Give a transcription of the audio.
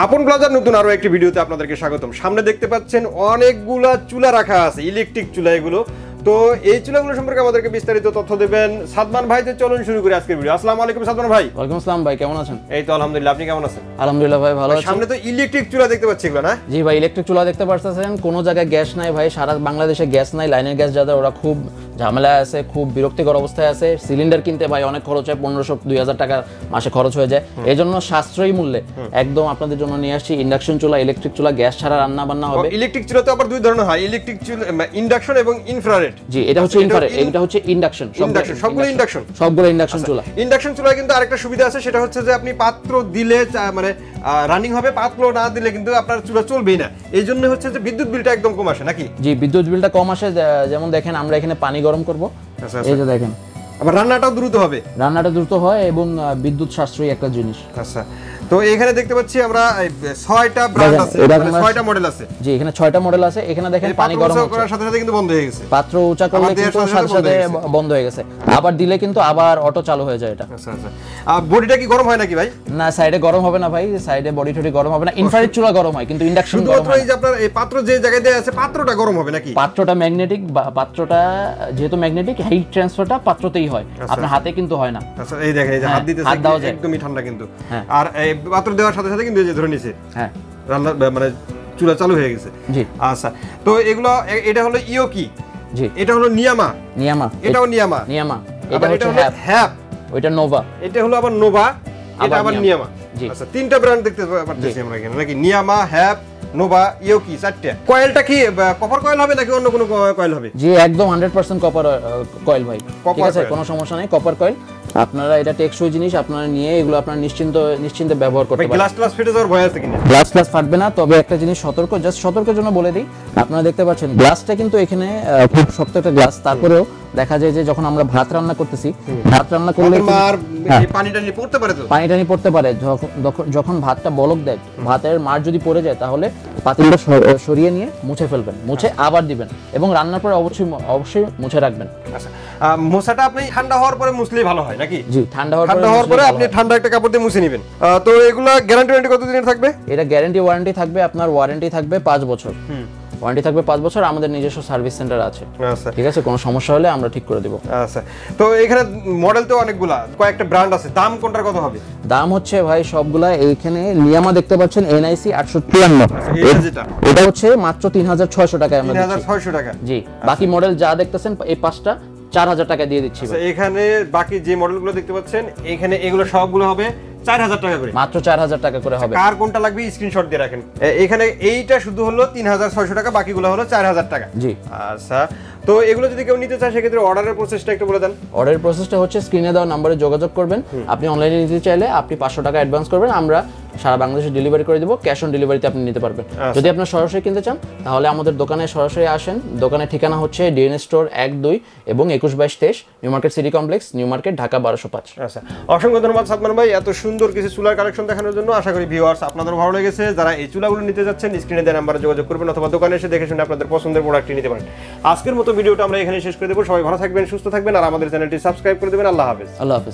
আপন প্লাজার নতুন আরো একটি ভিডিওতে আপনাদেরকে স্বাগতম। সামনে দেখতে পাচ্ছেন অনেকগুলা চুলা রাখা আছে, ইলেকট্রিক চুলা এগুলো। তো এই চুলাগুলো সম্পর্কে আমাদেরকে বিস্তারিত তথ্য দেবেন সাদমান ভাই। তো চলুন শুরু করি আজকের ভিডিও। আসসালামু আলাইকুম সাদমান ভাই। ওয়ালাইকুম আসসালাম ভাই, কেমন আছেন? এই তো আলহামদুলিল্লাহ, আপনি কেমন আছেন? আলহামদুলিল্লাহ ভাই, ভালো আছি। সামনে তো ইলেকট্রিক চুলা দেখতে পাচ্ছি এগুলো, না? জি ভাই, ইলেকট্রিক চুলা দেখতে পাচ্ছেন। কোনো জায়গায় গ্যাস নাই ভাই, সারা বাংলাদেশে গ্যাস নাই। লাইনের গ্যাস যাদের ওরা খুব ঝামেলা আছে, খুব বিরক্তিকর অবস্থায় আছে। সিলিন্ডার কিনতে ভাই অনেক খরচ হয়, 1500-2000 টাকা মাসে খরচ হয়ে যায়। এই জন্য সাশ্রয়ী মূল্যে একদম আপনাদের জন্য নিয়ে আসছি ইন্ডাকশন চুলা, ইলেকট্রিক চুলা, গ্যাস ছাড়া রান্না বান্না হবে। ইলেকট্রিক চুলা তো আবার দুই ধরনের হয়, ইলেকট্রিক চুলা ইন্ডাকশন এবং ইনফ্রারেড। জি, এটা হচ্ছে ইনফ্রারেড, এটা হচ্ছে ইন্ডাকশন। সবগুলো ইন্ডাকশন, সবগুলো ইন্ডাকশন চুলা। ইন্ডাকশন চুলায় কিন্তু আরেকটা সুবিধা আছে, সেটা হচ্ছে যে আপনি পাত্র দিলে মানে রানিং হবে, পাত্র না দিলে কিন্তু আপনার চুলা চলবেই না। এই জন্য হচ্ছে যে বিদ্যুৎ বিলটা একদম কম আসে, নাকি? জি, বিদ্যুৎ বিলটা কম আসে। যেমন দেখেন, আমরা এখানে পানি গরম করব, এই যে দেখেন। আবার রান্নাটাও দ্রুত হবে, রান্নাটা দ্রুত হয় এবং বিদ্যুৎ সাশ্রয়ী একটা জিনিস। আচ্ছা, তো এখানে দেখতে পাচ্ছি আমরা 6টা ব্র্যান্ড আছে, মানে 6টা মডেল আছে। জি, এখানে 6টা মডেল আছে। এখানে দেখেন পানি গরম করার সাথে সাথে কিন্তু বন্ধ হয়ে গেছে, পাত্র উঁচা করলে কিন্তু সাথে সাথে বন্ধ হয়ে গেছে। আবার দিলে কিন্তু আবার অটো চালু হয়ে যায় এটা। আচ্ছা আচ্ছা, আর বডিটা কি গরম হয় নাকি ভাই? না, সাইডে গরম হবে না ভাই, সাইডে বডি টডি গরম হবে না। ইনফ্রারেড চুলা গরম হয়, কিন্তু ইন্ডাকশন গরম হয় না। এই যে আপনার এই পাত্র যে জায়গায় দেয়া আছে, পাত্রটা গরম হবে নাকি? পাত্রটা ম্যাগনেটিক, পাত্রটা যেহেতু ম্যাগনেটিক, হিট ট্রান্সফারটা পাত্রতেই হয়, আপনার হাতে কিন্তু হয় না। আচ্ছা, এই দেখেন, এই যে হাত দিতেছে একদমই ঠান্ডা কিন্তু। আর এই পাত্র দেওয়ার সাথে সাথে কিন্তু এই যে ধরে নিছে, হ্যাঁ, রান্না মানে চুলা চালু হয়ে গেছে। জি, আচ্ছা, তো এগুলো, এটা হলো ইওকি, জি, এটা হলো নিয়ামা, এটাও নিয়ামা, এটা হলো হ্যাপ, ওইটা নোভা, এটা হলো আবার নোভা, এটা আবার নিয়ামা। আচ্ছা, তিনটা ব্র্যান্ড দেখতে পাচ্ছি আমরা এখানে, নাকি? নিয়ামা, হ্যাপ, নোভা, ইওকি, চারটা। কয়েলটা কি কপার কয়েল হবে নাকি অন্য কোনো কয়েল হবে? জি, একদম 100% কপার কয়েল ভাই, ঠিক আছে, কোনো সমস্যা নাই, কপার কয়েল। আপনারা এটা টেকসই জিনিস, আপনারা নিয়ে এগুলো আপনারা নিশ্চিন্তে ব্যবহার করতে পারেন। গ্লাস ফেটে যাওয়ার ভয় আছে কিনা? গ্লাস ফাটবে না, তবে একটা জিনিস সতর্কের জন্য বলে দিই। আপনারা দেখতে পাচ্ছেন গ্লাসটা কিন্তু এখানে খুব শক্ত একটা গ্লাস। তারপরেও দেখা যায় যে যখন আমরা ভাত রান্না করতেছি, ভাত রান্না করলে পানি টানি পড়তে পারে। যখন ভাতটা বলক দেয়, ভাতের মার যদি পড়ে যায়, তাহলে পাতিলটা সরিয়ে নিয়ে মুছে ফেলবেন, মুছে আবার দিবেন, এবং রান্নার পরে অবশ্যই মুছে রাখবেন। আচ্ছা, মোছাটা আপনি ঠান্ডা হওয়ার পরে মুছলেই ভালো হয়, নাকি? জি, ঠান্ডা হওয়ার পরে আপনি ঠান্ডা একটা কাপড় দিয়ে মুছে নেবেন। তো এগুলা গ্যারান্টি কতদিনের থাকবে? এটা গ্যারান্টি ওয়ারেন্টি থাকবে, আপনার ওয়ারেন্টি থাকবে 5 বছর। ওয়ারেন্টি থাকবে 5 বছর। আমাদের নিজস্ব সার্ভিস সেন্টার আছে, ঠিক আছে, কোনো সমস্যা হলে আমরা ঠিক করে দেব। আচ্ছা, তো এখানে মডেল তো অনেকগুলা, কয়েকটা ব্র্যান্ড আছে, দাম কোনটার কত হবে? দাম হচ্ছে ভাই সবগুলা, এইখানে নিয়ামা দেখতে পাচ্ছেন NIC 853, এটা হচ্ছে মাত্র 3600 টাকায় আমরা দিচ্ছি। 3600 টাকা? জি, বাকি মডেল যা দেখতেছেন এই 5টা 4000 টাকা দিয়ে দিচ্ছি। এখানে বাকি যে মডেলগুলো দেখতে পাচ্ছেন, এখানে এগুলো সবগুলো হবে 4000 টাকা করে, মাত্র 4000 টাকা করে হবে। কার কোনটা লাগবে স্ক্রিনশট দিয়ে রাখেন। এখানে এইটা শুধু হলো 3600 টাকা, বাকিগুলো হলো 4000 টাকা। জি, আচ্ছা, তো এগুলো যদি কেউ নিতে চায়, সেক্ষেত্রে অর্ডারের প্রসেসটা একটু বলে দেন। অর্ডারের প্রসেসটা হচ্ছে স্ক্রিনে দেওয়া নম্বরে যোগাযোগ করবেন। আপনি অনলাইনে নিতে চাইলে আপনি 500 টাকা অ্যাডভান্স করবেন, আমরা সারা বাংলাদেশে ডেলিভারি করে দেবো। ক্যাশ অন ডেলিভারিতে আপনি নিতে পারবেন। যদি আপনার সরাসরি কিনতে চান, তাহলে আমাদের দোকানে সরাসরি আসেন। দোকানের ঠিকানা হচ্ছে ডিএনএ স্টোর 1-2 এবং 21-22-23 new market city complex, new market, Dhaka 1205। আচ্ছা, অসংখ্য ধন্যবাদ সাদমান ভাই এত সুন্দর কিছু চুলার কালেকশন দেখানোর জন্য। আশা করি ভিউয়ার্স আপনাদের ভালো লেগেছে। যারা এই চুলাগুলো নিতে যাচ্ছেন, স্ক্রিনে দেওয়া নাম্বারে যোগাযোগ করবেন, অথবা দোকানে এসে দেখে শুনে আপনাদের পছন্দের প্রোডাক্টটি নিতে পারেন। আজকের মতো ভিডিওটা আমরা এখানে শেষ করে দেবো। সবাই ভালো থাকবেন, সুস্থ থাকবেন, আর আমাদের চ্যানেলটি সাবস্ক্রাইব করে দেবেন। আল্লাহ হাফেজ। আল্লাহ হাফেজ।